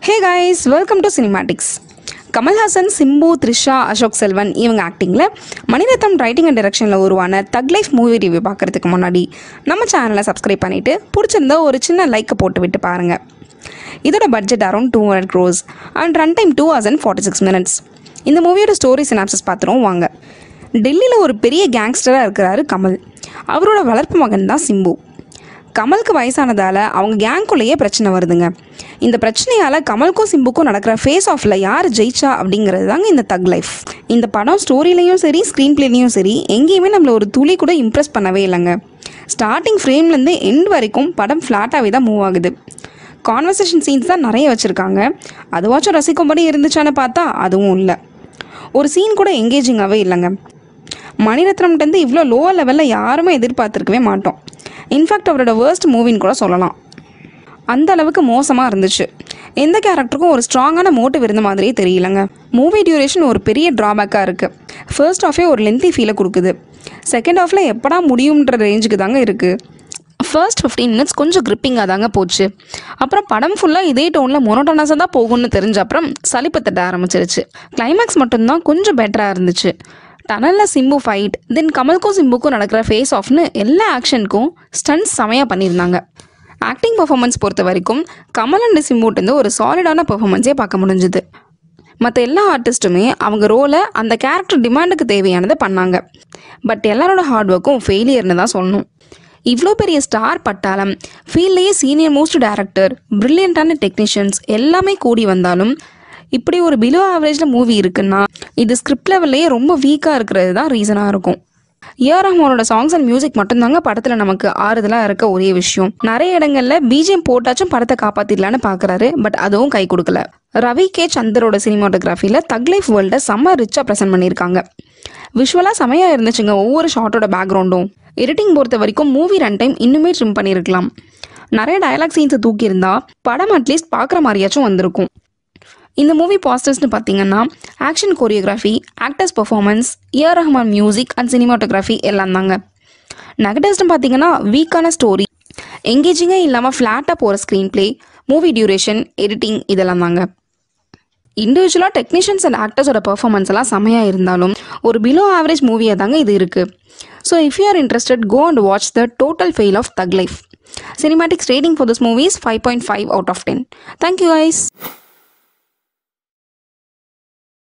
Hey guys, welcome to Cinematics. Kamal Haasan, Simbu, Trisha, Ashok Selvan இவங்க ஆக்டிங்கில் Mani Ratnam writing and டைரக்ஷனில் உருவான தக் life movie review பார்க்குறதுக்கு முன்னாடி நம்ம சேனலை சப்ஸ்கிரைப் பண்ணிவிட்டு பிடிச்சிருந்தா ஒரு சின்ன லைக்கை போட்டு விட்டு பாருங்கள். இதோட budget around 200 crores and run time 2 hours and 46 minutes. இந்த மூவியோட ஸ்டோரி சினாப்சிஸ் பார்த்துருவோம் வாங்க. டெல்லியில் ஒரு பெரிய கேங்ஸ்டராக இருக்கிறாரு கமல். அவரோட வளர்ப்பு மகன் தான் சிம்பு. கமலுக்கு வயசானதால் அவங்க கேங்குள்ளேயே பிரச்சனை வருதுங்க. இந்த பிரச்சனையால் கமலுக்கும் சிம்புக்கும் நடக்கிற ஃபேஸ் ஆஃபில் யார் ஜெயிச்சா அப்படிங்கிறது தாங்க இந்த தக் லைஃப். இந்த படம் ஸ்டோரிலையும் சரி ஸ்க்ரீன் பிளேலையும் சரி எங்கேயுமே நம்மளை ஒரு துளி கூட இம்ப்ரெஸ் பண்ணவே இல்லைங்க. ஸ்டார்டிங் ஃப்ரேம்லேருந்து எண்ட் வரைக்கும் படம் ஃப்ளாட்டாகவே தான் மூவ் ஆகுது. கான்வர்சேஷன் சீன்ஸ் தான் நிறைய வச்சுருக்காங்க. அதுவாச்சும் ரசிக்கும்படி இருந்துச்சான்னு பார்த்தா அதுவும் இல்லை. ஒரு சீன் கூட எங்கேஜிங்காகவே இல்லைங்க. மணிரத்னம்கிட்டேருந்து இவ்வளோ லோவர் லெவலில் யாருமே எதிர்பார்த்துருக்கவே மாட்டோம். இன்ஃபேக்ட் அவரோட வேர்ஸ்ட் மூவின்னு கூட சொல்லலாம். அந்த அளவுக்கு மோசமாக இருந்துச்சு. எந்த கேரக்டருக்கும் ஒரு ஸ்ட்ராங்கான மோட்டிவ் இருந்த மாதிரியே தெரியலங்க. மூவி டியூரேஷன் ஒரு பெரிய ட்ராபேக்காக இருக்குது. ஃபர்ஸ்ட் ஹாஃபே ஒரு லென்த்தி ஃபீலை கொடுக்குது. செகண்ட் ஹாஃபில் எப்படா முடியுன்ற ரேஞ்சுக்கு தாங்க இருக்குது. ஃபர்ஸ்ட் 15 minutes கொஞ்சம் கிரிப்பிங்காக தாங்க போச்சு. அப்புறம் படம் ஃபுல்லாக இதே டோனில் மொனோட்டோனஸாக தான் போகும்னு தெரிஞ்ச அப்புறம் சலிப்பு தட்ட ஆரம்பிச்சிருச்சு. கிளைமேக்ஸ் மட்டும்தான் கொஞ்சம் பெட்டராக இருந்துச்சு. டனலில் சிம்பு ஃபைட், தென் கமலுக்கும் சிம்புக்கும் நடக்கிற ஃபேஸ் ஆஃப்னு எல்லா ஆக்ஷனுக்கும் ஸ்டன்ட்ஸ் செமையாக பண்ணியிருந்தாங்க. ஆக்டிங் பர்ஃபார்மன்ஸ் பொறுத்த வரைக்கும் கமல் அண்ட் சிம்புட்டேருந்து ஒரு சாலிடான பர்ஃபார்மன்ஸே பார்க்க முடிஞ்சுது. மற்ற எல்லா ஆர்டிஸ்ட்டுமே அவங்க ரோலை அந்த கேரக்டர் டிமாண்டுக்கு தேவையானதை பண்ணாங்க. பட் எல்லாரோட ஹார்ட் ஒர்க்கும் ஃபெயிலியர்னு தான் சொல்லணும். இவ்வளோ பெரிய ஸ்டார் பட்டாளம், ஃபீல்ட்லேயே சீனியர் மோஸ்ட் டேரக்டர், ப்ரில்லியண்ட்டான டெக்னீஷியன்ஸ் எல்லாமே கூடி வந்தாலும் இப்படி ஒரு பிலோ ஆவரேஜில் மூவி இருக்குன்னா இது ஸ்கிரிப்ட் லெவல்லையே ரொம்ப வீக்காக இருக்கிறது தான் ரீசனாக இருக்கும். ஏஆர் ரஹ்மானோட சாங்ஸ் அண்ட் மியூசிக் மட்டும்தாங்க படத்தில் நமக்கு ஆறுதலாக இருக்க ஒரே விஷயம். நிறைய இடங்களில் பிஜிஎம் போட்டாச்சும் படத்தை காப்பாற்றிடலான்னு பார்க்குறாரு. பட் அதுவும் கை கொடுக்கல. ரவி கே சந்தரோட சினிமாட்டோகிராஃபியில் தக் லைஃப் வேர்ல்டை செம்ம ரிச்சாக ப்ரெசென்ட் பண்ணியிருக்காங்க. விஷுவலாக செமையாக இருந்துச்சுங்க. ஒவ்வொரு ஷார்ட்டோட பேக்ரவுண்டும். எடிட்டிங் பொறுத்த வரைக்கும் மூவி ரன் டைம் இன்னுமே ட்ரிம் பண்ணியிருக்கலாம். நிறைய டயலாக் சீன்ஸை தூக்கியிருந்தா படம் அட்லீஸ்ட் பார்க்குற மாதிரியாச்சும் வந்திருக்கும். இந்த மூவி பாசிட்டிவ்ஸ்னு பார்த்தீங்கன்னா action choreography, actors performance, AR Rahman music and cinematography எல்லாம் தாங்க. நெகட்டிவ்ஸ்னு பார்த்தீங்கன்னா வீக்கான ஸ்டோரி, எங்கேஜிங்காக இல்லாமல் ஃப்ளாட்டாக போகிற screen play, movie duration, editing இதெல்லாம் தாங்க. இண்டிவிஜுவலாக டெக்னீஷியன்ஸ் அண்ட் ஆக்டர்ஸோட பர்ஃபார்மன்ஸ் எல்லாம் செமையாக இருந்தாலும் ஒரு பிலோ ஆவரேஜ் மூவியாக தாங்க இது இருக்குது. So if you are interested, go and watch the total fail of Thug Life. Cinematics rating for this movie is 5.5 out of 10. Thank you guys.